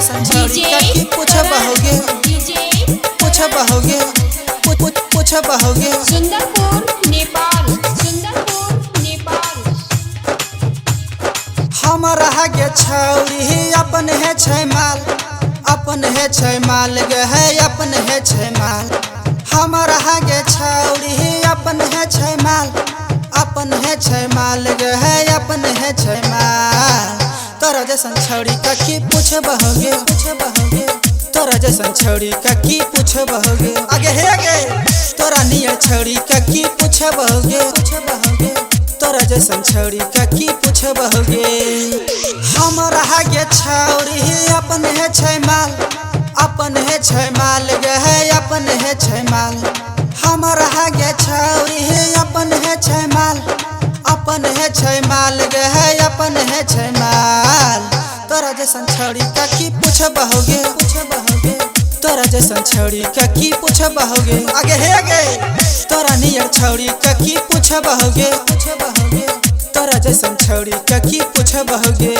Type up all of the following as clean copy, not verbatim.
जैसन छौड़ी का की पूछबहोगे पूछबहोगे। सुंदरपुर नेपाल, सुंदरपुर नेपाल। हमारा गे छौड़ी अपन है छै माल, अपन है छै माल गे है अपन है छै माल। हमारा गे छौड़ी अपन है छै माल, अपन है छै माल गे है अपन है छै माल। तोरा जैसन छौड़ी का की पूछबहोगे तोरा जैसन छौड़ी का की पूछबहोगे। आगे हे गे तोरा नियर छौड़ी का की पूछबहोगे तोरा जैसन छौड़ी का की पूछबहोगे। हमारा गे छौड़ी अपन है छै माल, अपन है छै माल गे है अपन है छै माल। हमारा गे छौड़ी अपन है छै माल, अपन है छै माल गे है अपन है छै माल। तोरा जैसन छौड़ी का की पूछबहोगे तोरा जैसन छौड़ी का की पूछबहोगे। आगे हे गे तोरा नियर छौड़ी का की पूछबहोगे तोरा जैसन छौड़ी का की पूछबहोगे।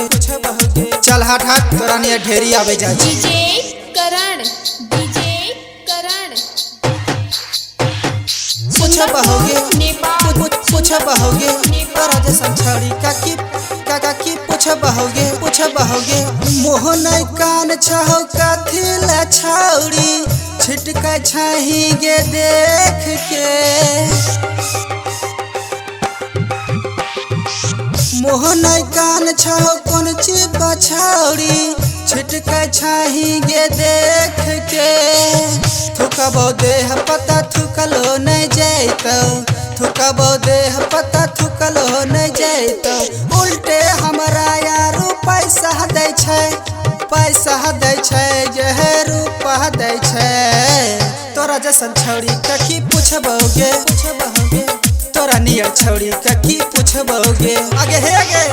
चल हट हट तोरा नियर ढेरी आवे जा। डीजे करण, डीजे करण। पूछबहोगे नेपाल, पूछबहोगे तोरा जैसन छौड़ी का की पूछबहोगे। मोहन कान छहो कथी ला छौड़ी छिटक छही गे देख के। मोहन कान छहो कौन चीज बछौड़ी छिटक छही गे देख के। थुकबो देह पता थुकलो नहीं जैतो, थुकबो देह पता थुकलो नहीं जैतो। उल्टे हमरा यारो पैसा दै छै यह रूपा दै छै। तोरा जैसन छौड़ी का की पूछबहोगे तोरा नियर छौड़ी का की पूछबहोगे। आगे हे गे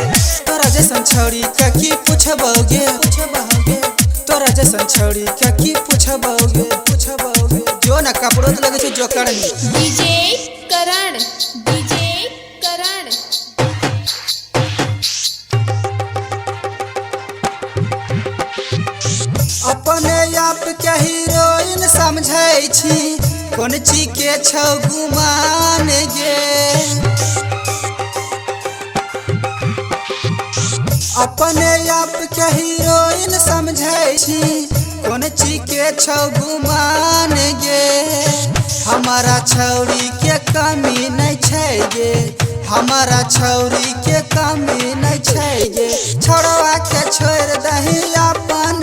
तोरा जैसन छौड़ी का की पूछबहोगे तोरा जैसन छौड़ी का की पूछबहोगे। जो ना कपड़ों तो लगे जो करनी। डीजे करण, डीजे करण। अपने आप के हीरोइन समझै छी कोन ची के छौ गुमान गे। अपने आप के हीरोइन समझै छी कोन ची के छौ गुमान गे। हमारा छौड़ी के कमी नहीं छै गे, हमारा छौड़ी के कमी नहीं छै गे। छोड़वा के छोड़ दही अपन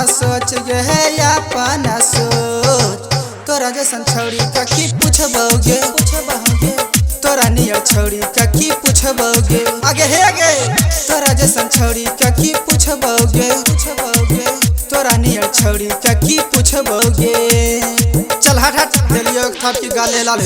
सोच गे है अपन सोच। तोरा जैसन छौड़ी का की पूछबहोगे तोरा नियर छौड़ी का की पूछबहोगे। आगे हे गे तोरा जैसन छौड़ी का की पूछबहोगे तोरा नियर छौड़ी का की पूछबहोगे। चल हट हट दिलियो थाप की गाले लाल।